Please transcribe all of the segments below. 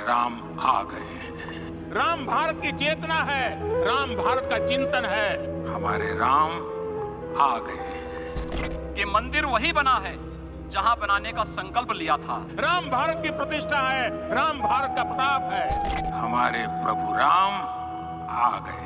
राम आ गए। राम भारत की चेतना है, राम भारत का चिंतन है, हमारे राम आ गए। ये मंदिर वही बना है जहां बनाने का संकल्प लिया था। राम भारत की प्रतिष्ठा है, राम भारत का प्रताप है, हमारे प्रभु राम आ गए।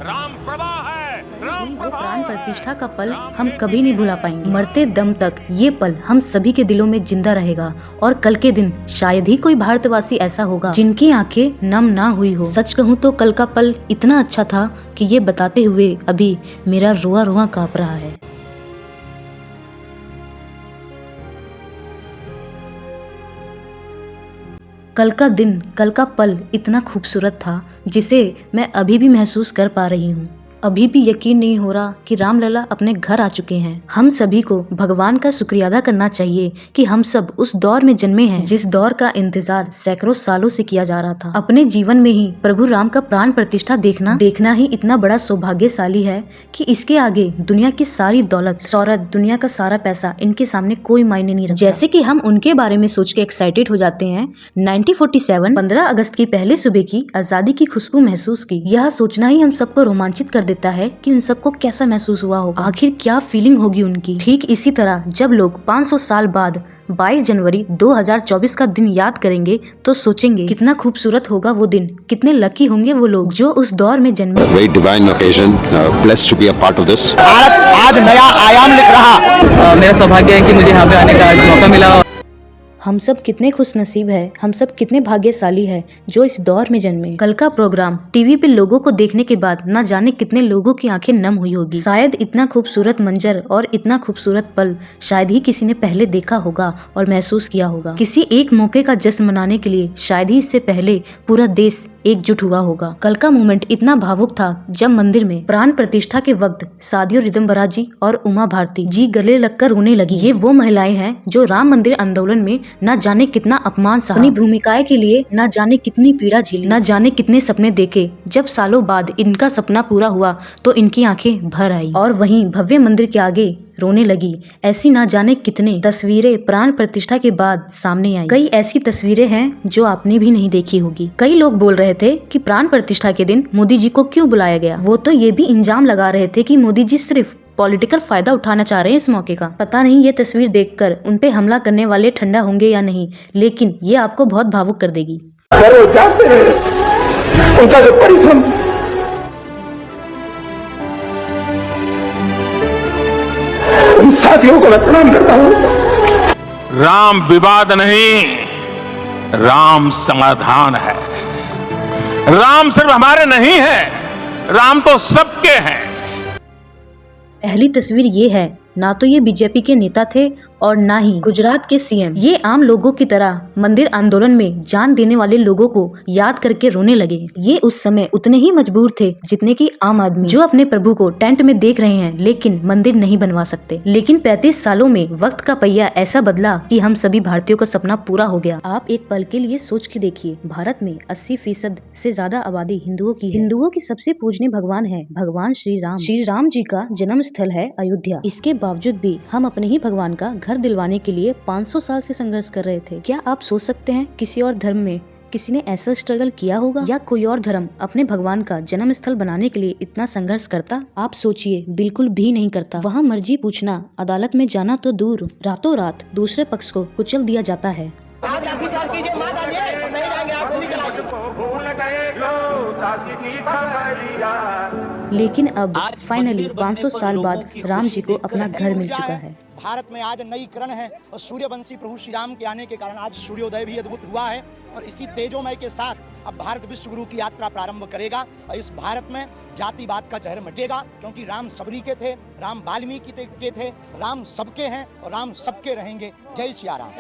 राम प्रभा है, राम वो प्रभा प्राण है। प्रतिष्ठा का पल हम कभी नहीं भुला पाएंगे। मरते दम तक ये पल हम सभी के दिलों में जिंदा रहेगा और कल के दिन शायद ही कोई भारतवासी ऐसा होगा जिनकी आंखें नम ना हुई हो। सच कहूँ तो कल का पल इतना अच्छा था कि ये बताते हुए अभी मेरा रोआ रोआ कांप रहा है। कल का दिन, कल का पल इतना खूबसूरत था जिसे मैं अभी भी महसूस कर पा रही हूँ। अभी भी यकीन नहीं हो रहा कि रामलला अपने घर आ चुके हैं। हम सभी को भगवान का शुक्रिया अदा करना चाहिए कि हम सब उस दौर में जन्मे हैं जिस दौर का इंतजार सैकड़ों सालों से किया जा रहा था। अपने जीवन में ही प्रभु राम का प्राण प्रतिष्ठा देखना ही इतना बड़ा सौभाग्यशाली है कि इसके आगे दुनिया की सारी दौलत, शौहरत, दुनिया का सारा पैसा इनके सामने कोई मायने नहीं रखता। जैसे कि हम उनके बारे में सोच के एक्साइटेड हो जाते हैं। 1947 15 अगस्त की पहली सुबह की आजादी की खुशबू महसूस की। यह सोचना ही हम सबको रोमांचित कर देता है कि उन सबको कैसा महसूस हुआ होगा, आखिर क्या फीलिंग होगी उनकी। ठीक इसी तरह जब लोग 500 साल बाद 22 जनवरी 2024 का दिन याद करेंगे तो सोचेंगे कितना खूबसूरत होगा वो दिन, कितने लकी होंगे वो लोग जो उस दौर में जन्मे। Very divine occasion, blessed to be a part of this. Bharat आज नया आयाम लिख रहा। मेरा सौभाग्य है कि मुझे यहाँ पे आने का आज मौका मिला। हम सब कितने खुश नसीब है, हम सब कितने भाग्यशाली है जो इस दौर में जन्मे। कल का प्रोग्राम टीवी पे लोगों को देखने के बाद न जाने कितने लोगों की आंखें नम हुई होगी। शायद इतना खूबसूरत मंजर और इतना खूबसूरत पल शायद ही किसी ने पहले देखा होगा और महसूस किया होगा। किसी एक मौके का जश्न मनाने के लिए शायद ही इससे पहले पूरा देश एकजुट हुआ होगा। कल का मोमेंट इतना भावुक था जब मंदिर में प्राण प्रतिष्ठा के वक्त सादियो रिदम्बरा जी और उमा भारती जी गले लगकर रोने लगी। ये वो महिलाएं हैं जो राम मंदिर आंदोलन में न जाने कितना अपमान सहा, अपनी भूमिकाएं के लिए न जाने कितनी पीड़ा झेली, न जाने कितने सपने देखे। जब सालों बाद इनका सपना पूरा हुआ तो इनकी आंखें भर आई और वहीं भव्य मंदिर के आगे रोने लगी। ऐसी ना जाने कितने तस्वीरें प्राण प्रतिष्ठा के बाद सामने आई। कई ऐसी तस्वीरें हैं जो आपने भी नहीं देखी होगी। कई लोग बोल रहे थे कि प्राण प्रतिष्ठा के दिन मोदी जी को क्यों बुलाया गया। वो तो ये भी इल्जाम लगा रहे थे कि मोदी जी सिर्फ पॉलिटिकल फायदा उठाना चाह रहे हैं इस मौके का। पता नहीं ये तस्वीर देखकर उन पे हमला करने वाले ठंडा होंगे या नहीं, लेकिन ये आपको बहुत भावुक कर देगी। उनका जो परिश्रम उन साथियों को मैं प्रणाम करता हूँ। राम विवाद नहीं, राम समाधान है। राम सिर्फ हमारे नहीं है, राम तो सबके हैं। पहली तस्वीर ये है, ना तो ये बीजेपी के नेता थे और ना ही गुजरात के सीएम। ये आम लोगों की तरह मंदिर आंदोलन में जान देने वाले लोगों को याद करके रोने लगे। ये उस समय उतने ही मजबूर थे जितने कि आम आदमी जो अपने प्रभु को टेंट में देख रहे हैं लेकिन मंदिर नहीं बनवा सकते। लेकिन 35 सालों में वक्त का पहिया ऐसा बदला कि हम सभी भारतीयों का सपना पूरा हो गया। आप एक पल के लिए सोच के देखिए, भारत में 80% से ज्यादा आबादी हिंदुओं की है। हिंदुओं की सबसे पूजनीय भगवान है भगवान श्री राम। श्री राम जी का जन्म स्थल है अयोध्या। इसके बावजूद भी हम अपने ही भगवान का घर दिलवाने के लिए 500 साल से संघर्ष कर रहे थे। क्या आप सोच सकते हैं किसी और धर्म में किसी ने ऐसा स्ट्रगल किया होगा, या कोई और धर्म अपने भगवान का जन्म स्थल बनाने के लिए इतना संघर्ष करता? आप सोचिए, बिल्कुल भी नहीं करता। वहाँ मर्जी पूछना, अदालत में जाना तो दूर, रातों रात दूसरे पक्ष को कुचल दिया जाता है। लेकिन अब फाइनली 500 साल बाद राम जी को अपना घर मिल चुका है। भारत में आज नई किरण है और सूर्यवंशी प्रभु श्री राम के आने के कारण आज सूर्योदय भी अद्भुत हुआ है और इसी तेजोमय के साथ अब भारत विश्व गुरु की यात्रा प्रारंभ करेगा और इस भारत में जातिवाद का जहर मिटेगा, क्योंकि राम सबरी के थे, राम वाल्मीकि के थे, राम सबके हैं और राम सबके रहेंगे। जय सिया राम।